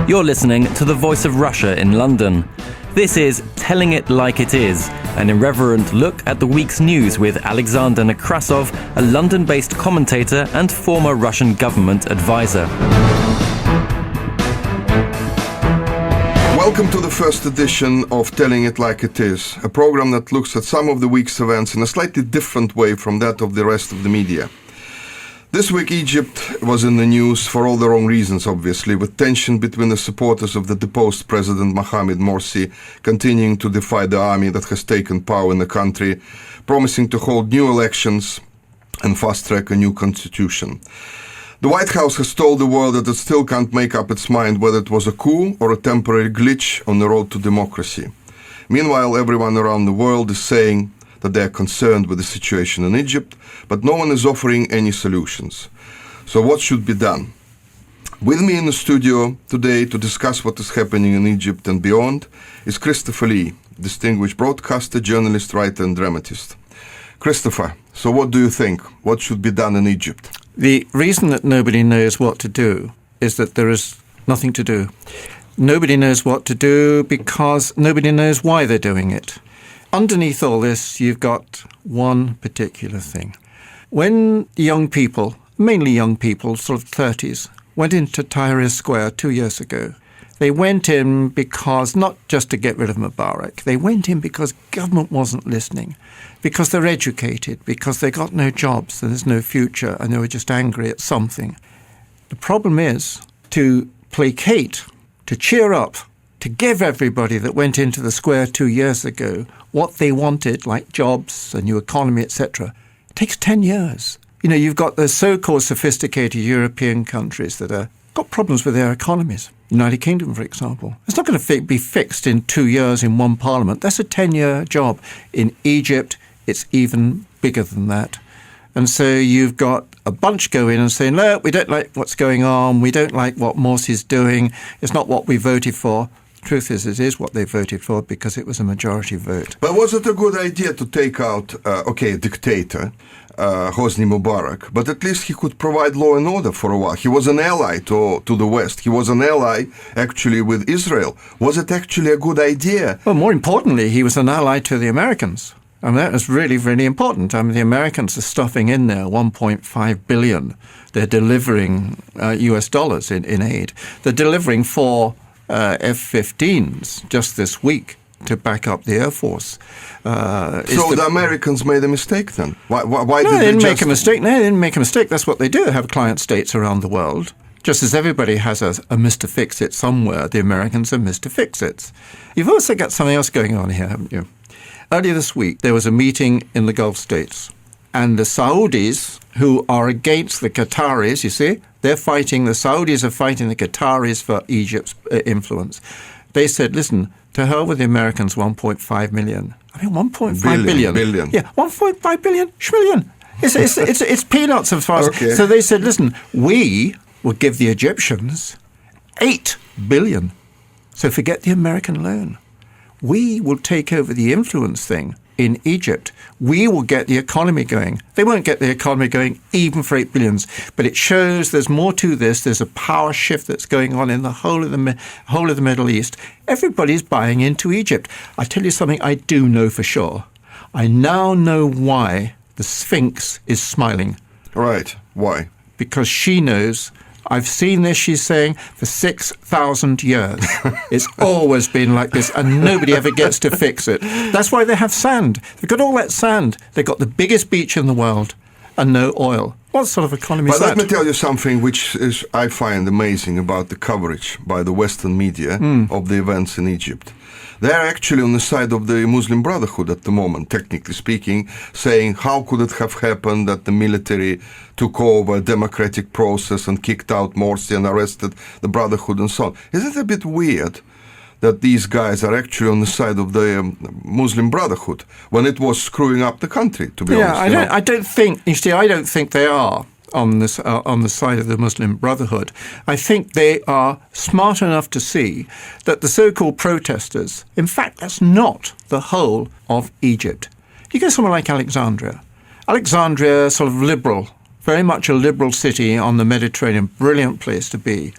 You're listening to The Voice of Russia in London. This is Telling It Like It Is, an irreverent look at the week's news with Alexander Nekrasov, a London-based commentator and former Russian government advisor. Welcome to the first edition of Telling It Like It Is, a program that looks at some of the week's events in a slightly different way from that of the rest of the media. This week Egypt was in the news for all the wrong reasons, obviously, with tension between the supporters of the deposed President Mohamed Morsi continuing to defy the army that has taken power in the country, promising to hold new elections and fast-track a new constitution. The White House has told the world that it still can't make up its mind whether it was a coup or a temporary glitch on the road to democracy. Meanwhile, everyone around the world is saying that they are concerned with the situation in Egypt, but no one is offering any solutions. So what should be done? With me in the studio today to discuss what is happening in Egypt and beyond is Christopher Lee, distinguished broadcaster, journalist, writer and dramatist. Christopher, so what do you think? What should be done in Egypt? The reason that nobody knows what to do is that there is nothing to do. Nobody knows what to do because nobody knows why they're doing it. Underneath all this, you've got one particular thing. When young people, mainly young people, sort of 30s, went into Tahrir Square 2 years ago, they went in because, not just to get rid of Mubarak, they went in because government wasn't listening, because they're educated, because they got no jobs and there's no future, and they were just angry at something. The problem is to placate, to cheer up, to give everybody that went into the square 2 years ago what they wanted, like jobs, a new economy, etc., it takes 10 years. You know, you've got the so-called sophisticated European countries that have got problems with their economies. United Kingdom, for example. It's not going to be fixed in 2 years in one parliament. That's a 10-year job. In Egypt, it's even bigger than that. And so you've got a bunch go in and say, no, we don't like what's going on. We don't like what Morsi's doing. It's not what we voted for. Truth is, it is what they voted for because it was a majority vote. But was it a good idea to take out, a dictator, Hosni Mubarak, but at least he could provide law and order for a while. He was an ally to the West. He was an ally, actually, with Israel. Was it actually a good idea? Well, more importantly, he was an ally to the Americans. And that was really, really important. I mean, the Americans are stuffing in there $1.5 billion. They're delivering US dollars in aid. They're delivering 4 F-15s just this week to back up the Air Force. So the Americans made a mistake then? Why no, did they didn't make a mistake. No, they didn't make a mistake. That's what they do. They have client states around the world. Just as everybody has a Mr. Fix-It somewhere, the Americans are Mr. Fix-Its. You've also got something else going on here, haven't you? Earlier this week, there was a meeting in the Gulf states. And the Saudis, who are against the Qataris, you see, the Saudis are fighting the Qataris for Egypt's influence. They said, listen, to hell with the Americans, 1.5 million. I mean, 1.5 billion. Yeah, 1.5 billion, schmillion. It's peanuts as far as... Okay. So they said, listen, we will give the Egyptians 8 billion. So forget the American loan. We will take over the influence thing in Egypt. We will get the economy going. They won't get the economy going even for 8 billion. But it shows there's more to this. There's a power shift that's going on in the whole of the Middle East. Everybody's buying into Egypt. I tell you something I do know for sure. I now know why the Sphinx is smiling. Right. Why? Because she knows... I've seen this, she's saying, for 6,000 years. It's always been like this, and nobody ever gets to fix it. That's why they have sand. They've got all that sand. They've got the biggest beach in the world and no oil. What sort of economy is that? But let me tell you something which I find amazing about the coverage by the Western media of the events in Egypt. They're actually on the side of the Muslim Brotherhood at the moment, technically speaking, saying how could it have happened that the military took over a democratic process and kicked out Morsi and arrested the Brotherhood and so on. Isn't it a bit weird that these guys are actually on the side of the Muslim Brotherhood when it was screwing up the country, to be honest? Yeah, I don't think they are on the side of the Muslim Brotherhood. I think they are smart enough to see that the so-called protesters, in fact, that's not the whole of Egypt. You go somewhere like Alexandria. Alexandria, sort of liberal, very much a liberal city on the Mediterranean, brilliant place to be.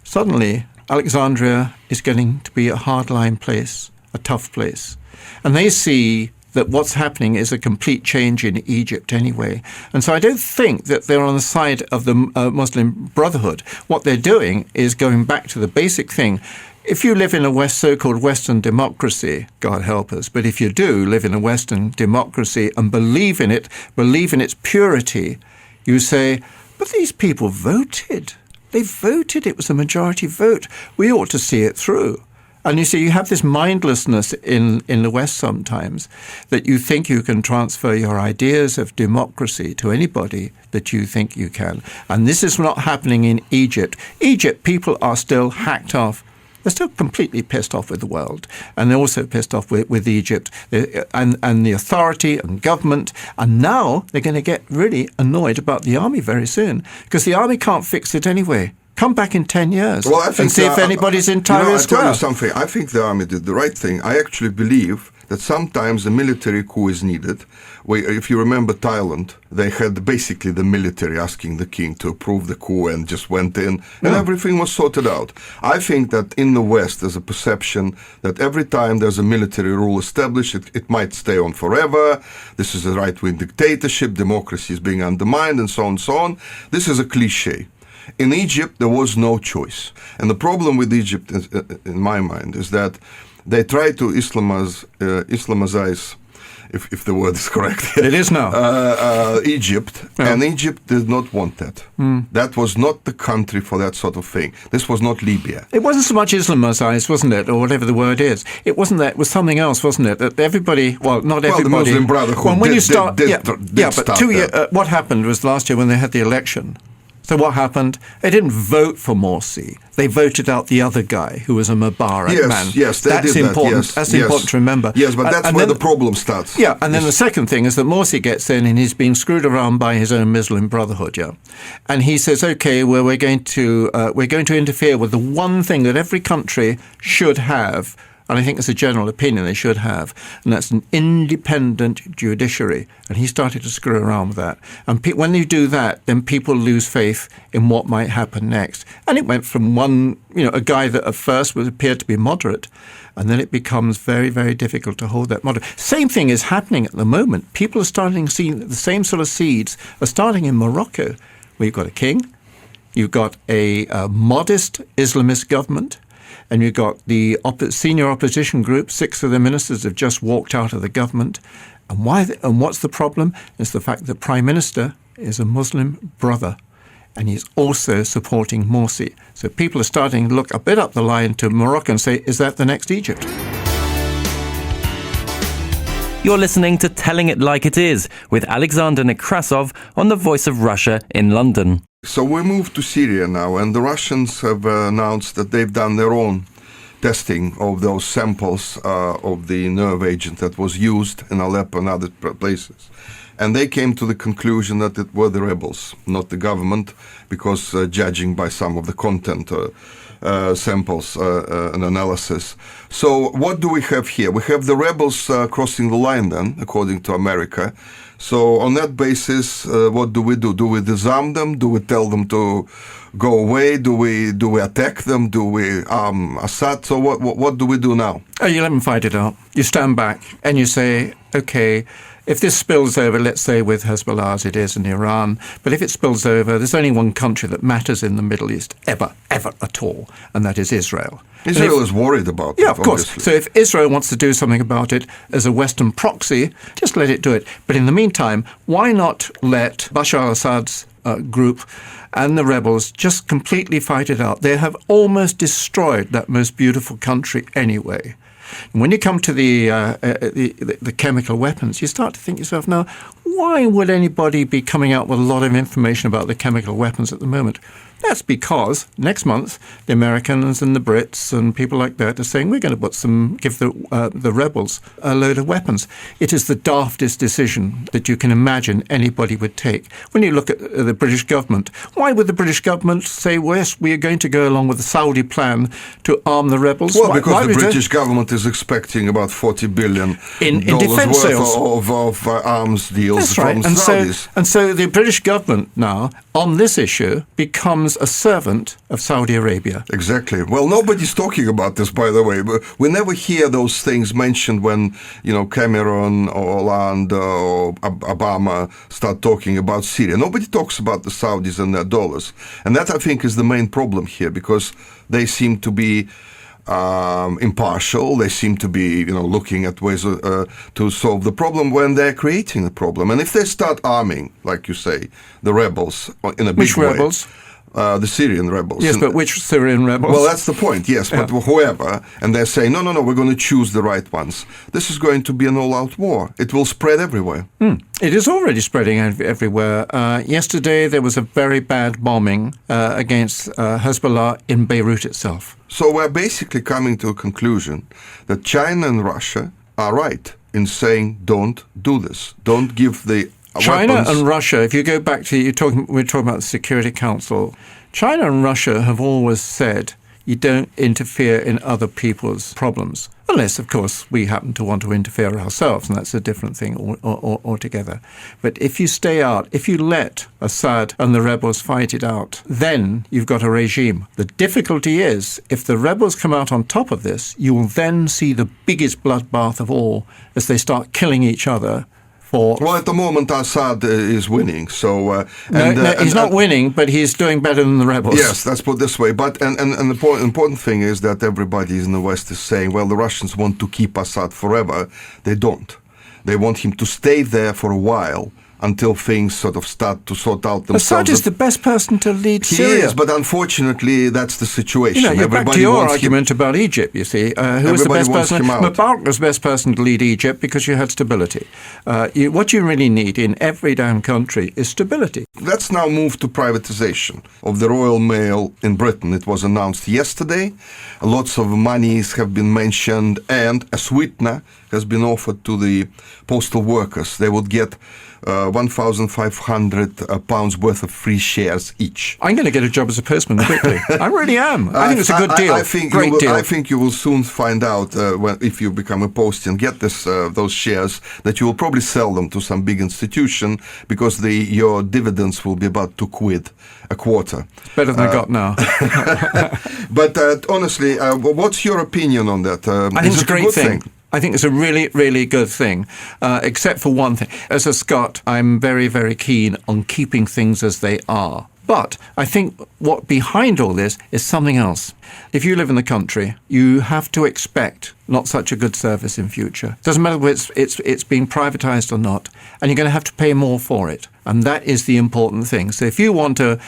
Suddenly, Alexandria is getting to be a hardline place, a tough place. And they see that what's happening is a complete change in Egypt anyway. And so I don't think that they're on the side of the Muslim Brotherhood. What they're doing is going back to the basic thing. If you live in a so-called Western democracy, God help us, but if you do live in a Western democracy and believe in its purity, you say, but these people voted. They voted. It was a majority vote. We ought to see it through. And you see, you have this mindlessness in the West sometimes that you think you can transfer your ideas of democracy to anybody that you think you can. And this is not happening in Egypt. Egypt, people are still hacked off. They're still completely pissed off with the world. And they're also pissed off with Egypt and the authority and government. And now they're going to get really annoyed about the army very soon because the army can't fix it anyway. Come back in 10 years and see if anybody's in Tahrir Square. I'll tell you something. I think the army did the right thing. I actually believe that sometimes a military coup is needed. If you remember Thailand, they had basically the military asking the king to approve the coup and just went in and everything was sorted out. I think that in the West there's a perception that every time there's a military rule established, it might stay on forever. This is a right-wing dictatorship, democracy is being undermined and so on and so on. This is a cliche. In Egypt, there was no choice. And the problem with Egypt, in my mind, is that they try to Islamize, if the word is correct. It is now. Egypt, and Egypt did not want that. That was not the country for that sort of thing. This was not Libya. It wasn't so much Islamized, wasn't it, or whatever the word is. It wasn't that. It was something else, wasn't it? That everybody, well, not everybody. Well, the Muslim Brotherhood what happened was last year when they had the election. So what happened? They didn't vote for Morsi. They voted out the other guy who was a Mubarak man. Yes, they that's did important. That. That's important to remember. Yes, but that's where the problem starts. Yeah, and then the second thing is that Morsi gets in and he's being screwed around by his own Muslim Brotherhood. Yeah, and he says, okay, well, we're going to interfere with the one thing that every country should have. And I think it's a general opinion they should have, and that's an independent judiciary. And he started to screw around with that. And when you do that, then people lose faith in what might happen next. And it went from a guy that at first appeared to be moderate, and then it becomes very, very difficult to hold that moderate. Same thing is happening at the moment. People are starting to see the same sort of seeds are starting in Morocco, where you've got a king, you've got a modest Islamist government, and you've got the senior opposition group. 6 of the ministers have just walked out of the government. And what's the problem? It's the fact that the Prime Minister is a Muslim brother, and he's also supporting Morsi. So people are starting to look a bit up the line to Morocco and say, is that the next Egypt? You're listening to Telling It Like It Is with Alexander Nekrasov on the Voice of Russia in London. So we move to Syria now, and the Russians have announced that they've done their own testing of those samples of the nerve agent that was used in Aleppo and other places. And they came to the conclusion that it were the rebels, not the government, because judging by some of the content samples and analysis. So what do we have here? We have the rebels crossing the line then, according to America. So on that basis, what do we do? Do we disarm them? Do we tell them to go away? Do we attack them? Do we arm Assad? So what do we do now? You let them fight it out. You stand back and you say, okay, if this spills over, let's say with Hezbollah as it is in Iran, but if it spills over, there's only one country that matters in the Middle East ever at all, and that is Israel. Israel is worried about it. Yeah, of course. Obviously. So if Israel wants to do something about it as a Western proxy, just let it do it. But in the meantime, why not let Bashar al-Assad's group and the rebels just completely fight it out? They have almost destroyed that most beautiful country anyway. And when you come to the chemical weapons, you start to think to yourself, now, why would anybody be coming out with a lot of information about the chemical weapons at the moment? That's because next month the Americans and the Brits and people like that are saying we're going to give the rebels a load of weapons. It is the daftest decision that you can imagine anybody would take. When you look at the British government, why would the British government say, yes, we are going to go along with the Saudi plan to arm the rebels? Well, because the British government is expecting about $40 billion in defence sales of arms deals from Saudis. And so the British government now on this issue becomes becomes a servant of Saudi Arabia. Exactly. Well, nobody's talking about this, by the way. But we never hear those things mentioned when, Cameron or Hollande or Obama start talking about Syria. Nobody talks about the Saudis and their dollars. And that, I think, is the main problem here, because they seem to be impartial. They seem to be, looking at ways to solve the problem when they're creating the problem. And if they start arming, like you say, the rebels in a big way. Which rebels? The Syrian rebels. Yes, but which Syrian rebels? Well, that's the point, yes. But whoever, and they're saying, no, we're going to choose the right ones. This is going to be an all-out war. It will spread everywhere. It is already spreading everywhere. Yesterday, there was a very bad bombing against Hezbollah in Beirut itself. So we're basically coming to a conclusion that China and Russia are right in saying, don't do this. Don't give the China weapons. and Russia, if you go back to, we're talking about the Security Council, China and Russia have always said you don't interfere in other people's problems, unless, of course, we happen to want to interfere ourselves, and that's a different thing altogether. But if you stay out, if you let Assad and the rebels fight it out, then you've got a regime. The difficulty is, if the rebels come out on top of this, you will then see the biggest bloodbath of all as they start killing each other. Well, at the moment, Assad is winning. So he's not winning, but he's doing better than the rebels. Yes, let's put it this way. But and the important thing is that everybody in the West is saying, well, the Russians want to keep Assad forever. They don't. They want him to stay there for a while until things sort of start to sort out themselves. Assad is the best person to lead Syria. He is, but unfortunately, that's the situation. You're back to your argument about Egypt, you see. Who was the best person? Mubarak was the best person to lead Egypt because you had stability. What you really need in every damn country is stability. Let's now move to privatization of the Royal Mail in Britain. It was announced yesterday. Lots of monies have been mentioned, and a sweetener has been offered to the postal workers. They would get £1,500 worth of free shares each. I'm going to get a job as a postman quickly. I really am. I think it's a good deal. Great deal. I think you will soon find out if you become a postie and get those shares, that you will probably sell them to some big institution, because your dividends will be about £2 a quarter. Better than I got now. But honestly, what's your opinion on that? I think it's a great thing. I think it's a really, really good thing, except for one thing. As a Scot, I'm very, very keen on keeping things as they are. But I think what behind all this is something else. If you live in the country, you have to expect not such a good service in future. Doesn't matter whether it's being privatised or not, and you're going to have to pay more for it. And that is the important thing. So if you want a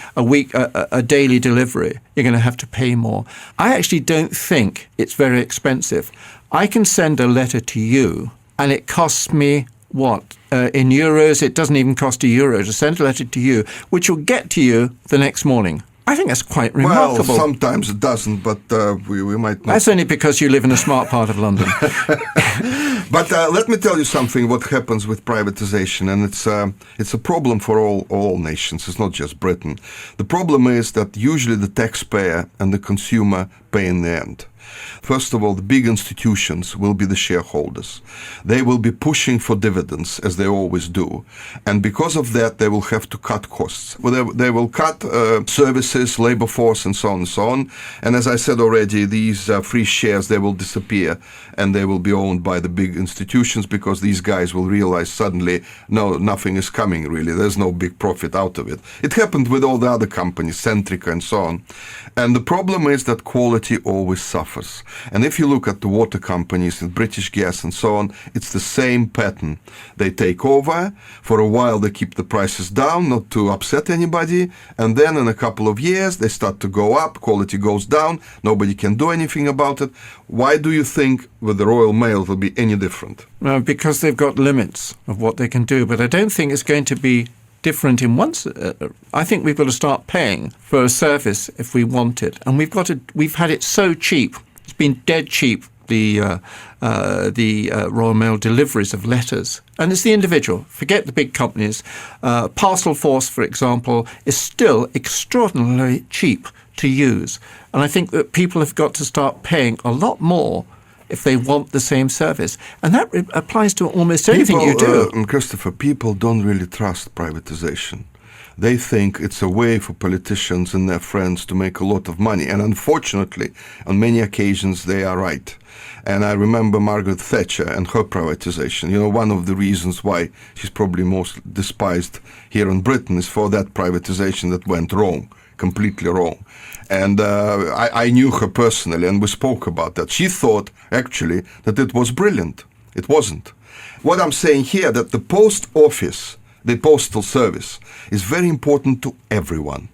daily delivery, you're going to have to pay more. I actually don't think it's very expensive. I can send a letter to you, and it costs me, in euros, it doesn't even cost €1 to send a letter to you, which will get to you the next morning. I think that's quite remarkable. Well, sometimes it doesn't, but we might not. That's only because you live in a smart part of London. But let me tell you something, what happens with privatization, and it's a problem for all nations. It's not just Britain. The problem is that usually the taxpayer and the consumer pay in the end. First of all, the big institutions will be the shareholders. They will be pushing for dividends, as they always do. And because of that, they will have to cut costs. Well, they will cut services, labor force, and so on and so on. And as I said already, these free shares, they will disappear, and they will be owned by the big institutions, because these guys will realize suddenly, no, nothing is coming, really. There's no big profit out of it. It happened with all the other companies, Centrica and so on. And the problem is that quality always suffers. And if you look at the water companies and British Gas and so on, it's the same pattern. They take over. For a while, they keep the prices down, not to upset anybody. And then in a couple of years, they start to go up. Quality goes down. Nobody can do anything about it. Why do you think with the Royal Mail it will be any different? Because they've got limits of what they can do. But I don't think it's going to be different in once. I think we've got to start paying for a service if we want it. And we've had it so cheap. It's been dead cheap, the Royal Mail deliveries of letters. And it's the individual. Forget the big companies. Parcel Force, for example, is still extraordinarily cheap to use. And I think that people have got to start paying a lot more if they want the same service. And that applies to almost anything you do. Christopher, people don't really trust privatization. they think it's a way for politicians and their friends to make a lot of money. And unfortunately, on many occasions, they are right. And I remember Margaret Thatcher and her privatization. One of the reasons why she's probably most despised here in Britain is for that privatization that went wrong, completely wrong. And I knew her personally, and we spoke about that. She thought, actually, that it was brilliant. It wasn't. What I'm saying here, that the post office, the postal service, is very important to everyone.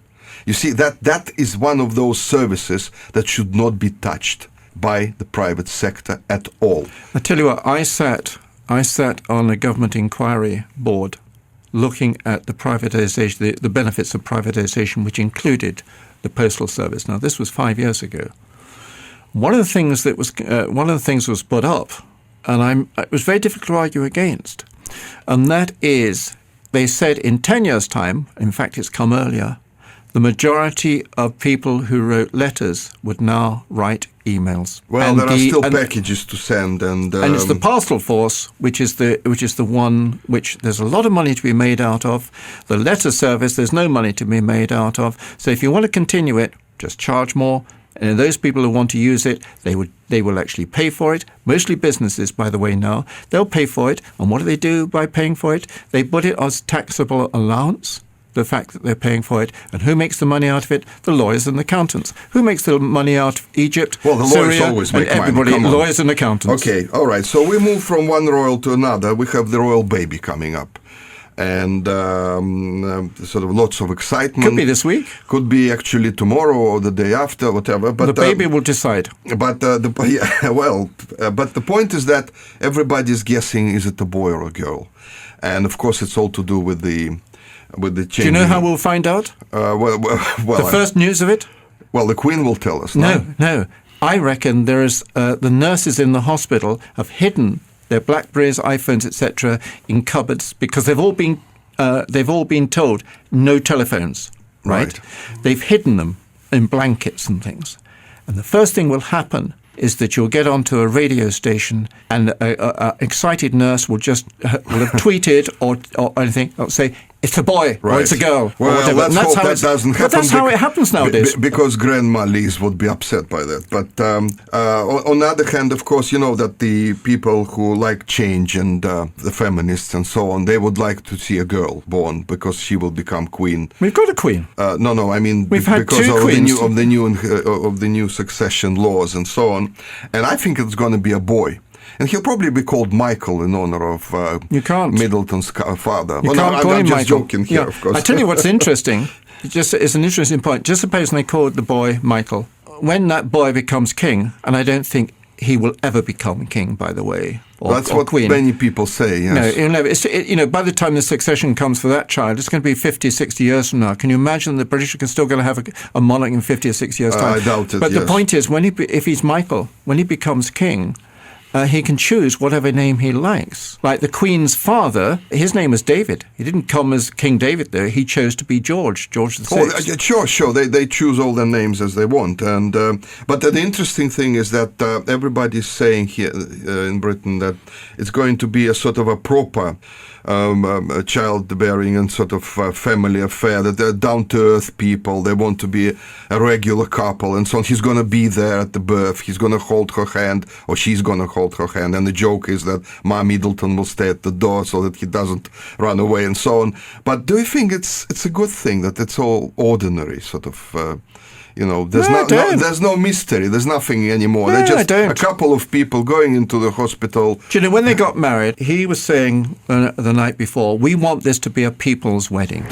You see, that is one of those services that should not be touched by the private sector at all. I tell you what, I sat on a government inquiry board looking at the privatization, the benefits of privatization, which included the postal service. Now, this was 5 years ago. One of the things was put up, and it was very difficult to argue against, and that is, they said in 10 years' time, in fact it's come earlier, the majority of people who wrote letters would now write emails. Well, there are still packages to send, and it's the parcel force which is the one which there's a lot of money to be made out of. The letter service, there's no money to be made out of. So if you want to continue it, just charge more. And those people who want to use it, they will actually pay for it. Mostly businesses, by the way, now they'll pay for it. And what do they do by paying for it? They put it as taxable allowance. The fact that they're paying for it. And who makes the money out of it? The lawyers and accountants. Who makes the money out of Egypt, well, the lawyers Syria, always make and everybody, money. lawyers and accountants. Okay, all right. So we move from one royal to another. We have the royal baby coming up. And sort of lots of excitement. Could be this week. Could be actually tomorrow or the day after, whatever. But the baby will decide. But the point is that everybody's guessing, is it a boy or a girl? And of course, it's all to do with the changing. Do you know how we'll find out? The first news of it? Well, the Queen will tell us. No. I reckon there is the nurses in the hospital have hidden their BlackBerries, iPhones, etc., in cupboards because they've all been told no telephones. Right? They've hidden them in blankets and things, and the first thing will happen is that you'll get onto a radio station and an excited nurse will have tweeted or anything. It'll say, it's a boy or it's a girl well, or whatever. Let's hope that doesn't happen. But that's how it happens nowadays. Because Grandma Liz would be upset by that. But on the other hand, of course, you know that the people who like change and the feminists and so on, they would like to see a girl born because she will become queen. We've got a queen. No, I mean we've had because two of queens. the new succession laws and so on. And I think it's going to be a boy. And he'll probably be called Michael in honor of Middleton's father. You can't call him I'm just Michael. joking here, of course. I tell you what's interesting. It's an interesting point. Just suppose they called the boy Michael. When that boy becomes king, and I don't think he will ever become king, by the way, that's what queen. Many people say, yes. No, by the time the succession comes for that child, it's going to be 50, 60 years from now. Can you imagine the British are still going to have a monarch in 50 or 60 years' time? I doubt it, But yes. the point is, if he's Michael, when he becomes king, he can choose whatever name he likes. Like the Queen's father, his name was David. He didn't come as King David, though. He chose to be George VI. Oh, sure. They choose all their names as they want. And but the interesting thing is that everybody's saying here in Britain that it's going to be a sort of a proper childbearing and sort of family affair, that they're down-to-earth people. They want to be a regular couple and so on. He's going to be there at the birth. He's going to hold her hand, or she's going to hold her hand. And the joke is that Ma Middleton will stay at the door so that he doesn't run away and so on. But do you think it's a good thing that it's all ordinary, sort of... there's no mystery. There's nothing anymore. No, They're just I don't. a couple of people going into the hospital. Do you know, when they got married, he was saying the night before, we want this to be a people's wedding.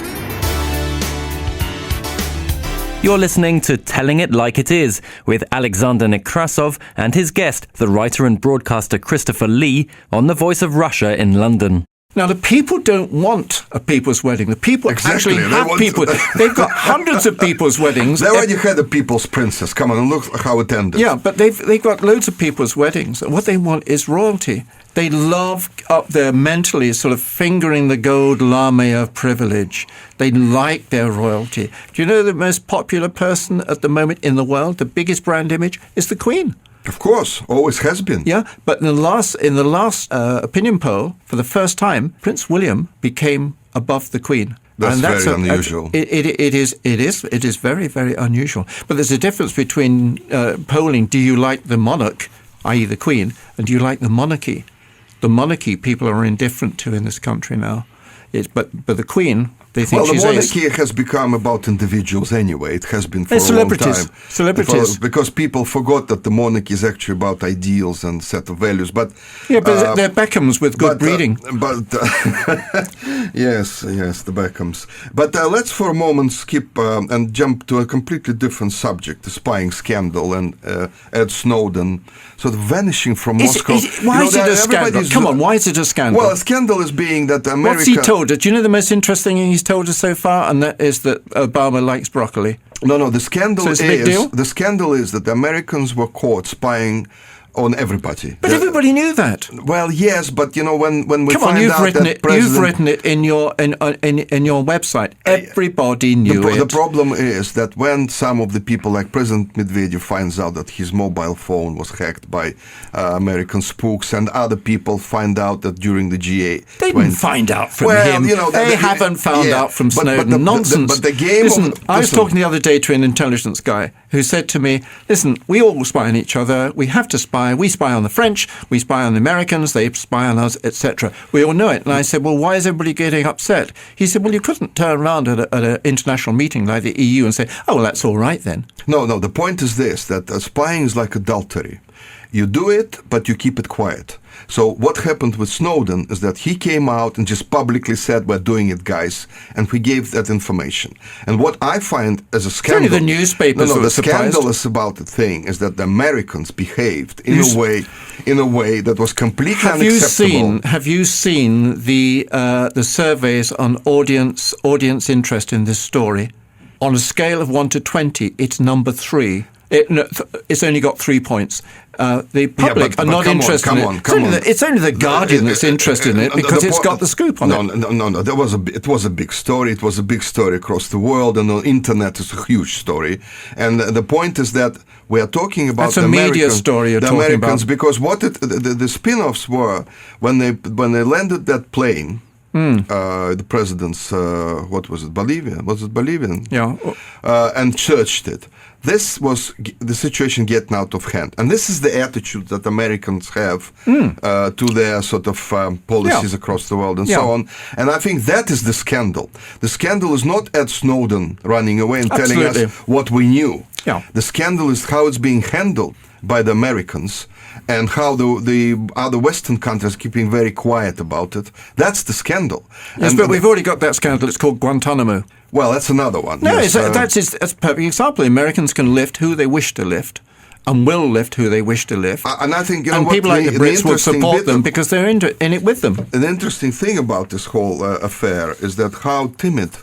You're listening to Telling It Like It Is with Alexander Nekrasov and his guest, the writer and broadcaster Christopher Lee, on The Voice of Russia in London. Now, the people don't want a people's wedding. The people Exactly. actually have people. They've got hundreds of people's weddings. They already had a people's princess. Come on, and look how it ended. Yeah, but they've got loads of people's weddings. And what they want is royalty. They love up there mentally sort of fingering the gold lame of privilege. They like their royalty. Do you know the most popular person at the moment in the world, the biggest brand image, is the Queen? Of course, always has been. Yeah, but in the last opinion poll, for the first time, Prince William became above the Queen. That's And very unusual. It is very, very unusual. But there's a difference between polling, do you like the monarch, i.e. the Queen, and do you like the monarchy? The monarchy people are indifferent to in this country now. But the Queen, they think she's the monarchy has become about individuals anyway. It has been for a long time. Celebrities. Because people forgot that the monarchy is actually about ideals and set of values. But they're Beckhams with good breeding. Yes, the Beckhams. But let's for a moment skip and jump to a completely different subject: the spying scandal and Ed Snowden sort of vanishing from Moscow. Why is it a scandal? Come on, why is it a scandal? Well, a scandal is being that America... What's he told us? Do you know the most interesting thing he's told us so far? And that is that Obama likes broccoli. No, the scandal So it's a big deal? The scandal is that the Americans were caught spying on everybody. But everybody knew that. Well, yes, but when we Come on, find you've out written that it. You've written it in your website. Everybody knew it. The problem is that when some of the people, like President Medvedev, finds out that his mobile phone was hacked by American spooks, and other people find out that during the G8, They didn't find out from him. They haven't found out from Snowden. Nonsense. But the game. I was talking the other day to an intelligence guy who said to me, "Listen, we all spy on each other. We have to spy. We spy on the French. We spy on the Americans. They spy on us, etc. We all know it." And I said, "Well, why is everybody getting upset?" He said, "Well, you couldn't turn around at an international meeting like the EU and say, oh, well, that's all right then." No. The point is this: that spying is like adultery. You do it, but you keep it quiet. So what happened with Snowden is that he came out and just publicly said, "We're doing it, guys," and we gave that information. And what I find as a scandal... It's only the newspapers the were surprised. scandalous about the thing is that the Americans behaved in a way that was completely unacceptable. Have you seen the surveys on audience interest in this story? On a scale of 1 to 20, it's number 3. It's only got 3 points. The public are not interested in it. It's only the Guardian that's interested in it because it's got the scoop on it. No. It was a big story. It was a big story across the world, and on the internet it's a huge story. And the point is that we are talking about the media story you're talking Americans, about. because what the spin-offs were when they landed that plane. The president's, what was it, Bolivian? Was it Bolivian? Yeah. And churched it. This was the situation getting out of hand. And this is the attitude that Americans have to their sort of policies across the world and so on. And I think that is the scandal. The scandal is not Ed Snowden running away and telling us what we knew. Yeah. The scandal is how it's being handled by the Americans and how the other Western countries are keeping very quiet about it. That's the scandal. Yes, but we've already got that scandal. It's called Guantanamo. Well, that's another one. No, yes, that's a perfect example. The Americans can lift who they wish to lift and will lift who they wish to lift. And I think people like the Brits will support them because they're in it with them. An interesting thing about this whole affair is that how timid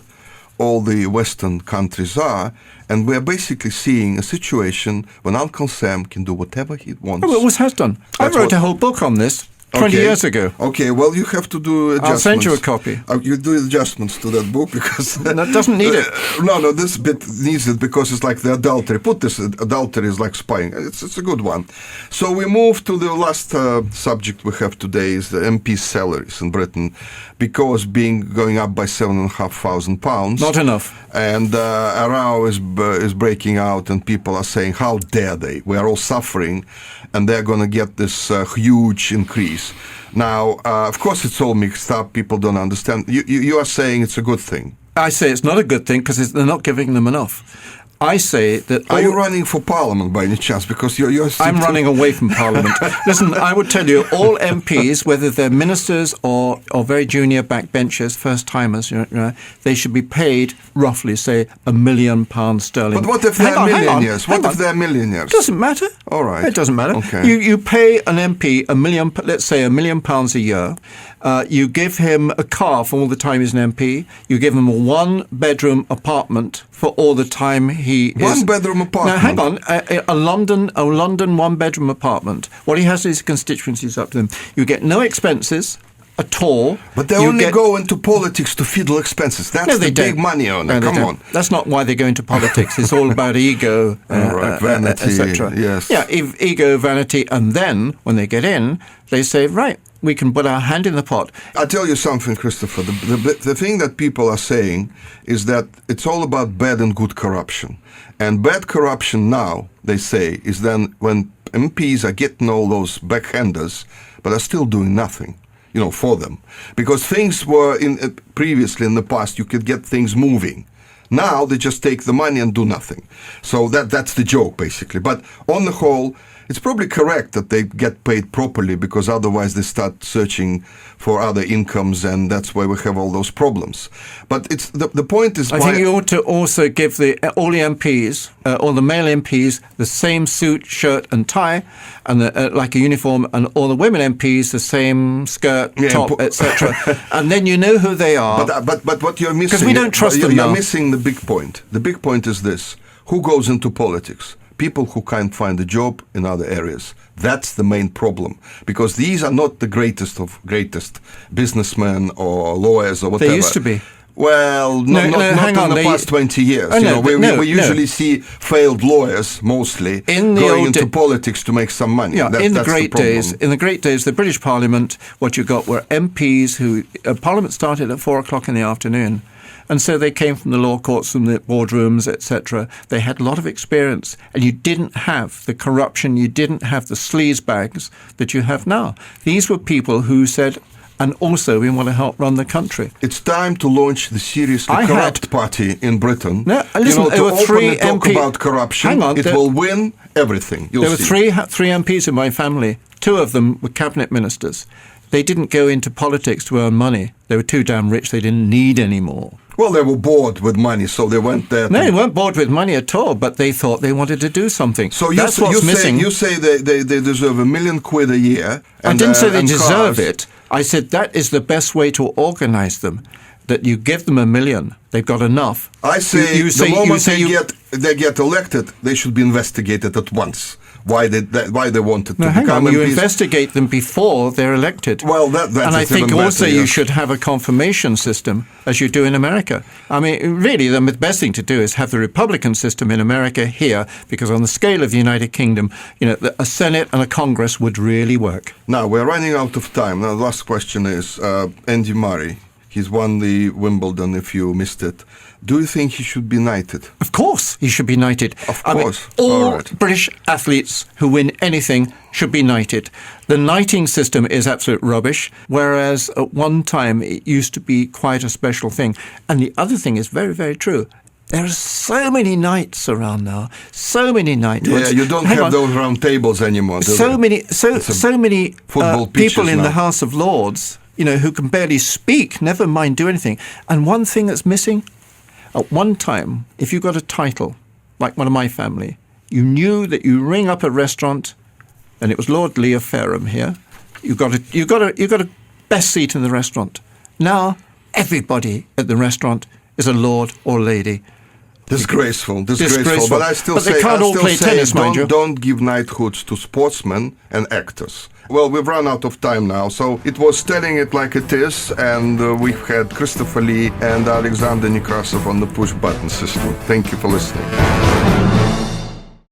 all the Western countries are, and we're basically seeing a situation when Uncle Sam can do whatever he wants. Oh, it always has done. I wrote a whole book on this 20 years ago. Okay, well, you have to do adjustments. I'll send you a copy. You do adjustments to that book because... That doesn't need it. No, this bit needs it because it's like the adultery. Put this, adultery is like spying. It's a good one. So we move to the last subject we have today is the MP salaries in Britain, because going up by £7,500. Not enough. And a row is breaking out, and people are saying, how dare they? We are all suffering, and they're going to get this huge increase. Now, of course, it's all mixed up. People don't understand. You are saying it's a good thing. I say it's not a good thing because they're not giving them enough. I say that... Are you running for Parliament by any chance? Because you're I'm running away from Parliament. Listen, I would tell you, all MPs, whether they're ministers or very junior backbenchers, first-timers, they should be paid roughly, say, £1 million sterling. But what if they're millionaires? What if they're millionaires? It doesn't matter. All right. It doesn't matter. Okay. You pay an MP let's say £1 million a year. You give him a car for all the time he's an MP. You give him a one-bedroom apartment for all the time he is... One-bedroom apartment? Now, hang on. A London one-bedroom apartment. What he has is constituencies up to him. You get no expenses at all. But they only go into politics to fiddle expenses. That's the big money owner. Come on. That's not why they go into politics. It's all about ego, vanity, etc. Yes. Yeah, ego, vanity, and then when they get in, they say, right, we can put our hand in the pot. I'll tell you something, Christopher. The thing that people are saying is that it's all about bad and good corruption. And bad corruption now, they say, is then when MPs are getting all those backhanders, but are still doing nothing, for them. Because things were previously in the past, you could get things moving. Now they just take the money and do nothing. So that's the joke, basically. But on the whole, it's probably correct that they get paid properly, because otherwise they start searching for other incomes, and that's why we have all those problems. But it's the point is, I think you ought to also give all the MPs, all the male MPs, the same suit, shirt and tie, and like a uniform, and all the women MPs the same skirt, top, etc. And then you know who they are. But what you're missing, because we don't trust them now. You're missing the big point. The big point is this: who goes into politics? People who can't find a job in other areas. That's the main problem, because these are not the greatest of greatest businessmen or lawyers or whatever. They used to be. Well, not in the past 20 years. We usually see failed lawyers mostly going into politics to make some money. Yeah, in the great days, the British Parliament, what you got were MPs who Parliament started at 4:00 in the afternoon. And so they came from the law courts, from the boardrooms, etc. They had a lot of experience, and you didn't have the corruption, you didn't have the sleazebags that you have now. These were people who said, and also we want to help run the country. It's time to launch the seriously corrupt party in Britain. No, listen, there were three talk about corruption. Hang on, it will win everything. There were three MPs in my family. Two of them were cabinet ministers. They didn't go into politics to earn money. They were too damn rich. They didn't need any more. Well, they were bored with money, so they went there. No, they weren't bored with money at all, but they thought they wanted to do something. So that's what's missing. You say they deserve £1 million a year. I didn't say they deserve it. I said that is the best way to organise them. That you give them $1 million, they've got enough. I say the moment they get elected, they should be investigated at once. Why they wanted to become MPs. You investigate them before they're elected. Well, that's and I think better, also you should have a confirmation system, as you do in America. I mean, really, the best thing to do is have the Republican system in America here, because on the scale of the United Kingdom, a Senate and a Congress would really work. Now, we're running out of time. Now, the last question is, Andy Murray, he's won the Wimbledon, if you missed it. Do you think he should be knighted? Of course he should be knighted. Of course. All British athletes who win anything should be knighted. The knighting system is absolute rubbish, whereas at one time it used to be quite a special thing. And the other thing is very, very true. There are so many knights around now. So many knighthoods. Yeah, you don't have those round tables anymore. So many people in now. the House of Lords, who can barely speak, never mind do anything. And one thing that's missing, at one time, if you got a title, like one of my family, you knew that you ring up a restaurant, and it was Lord Leah Fareham here. You got a best seat in the restaurant. Now everybody at the restaurant is a lord or lady. Disgraceful. But I still say, they can't all play tennis, mind you. Don't give knighthoods to sportsmen and actors. Well, we've run out of time now, so it was Telling It Like It Is, and we've had Christopher Lee and Alexander Nekrasov on the push button system. Thank you for listening.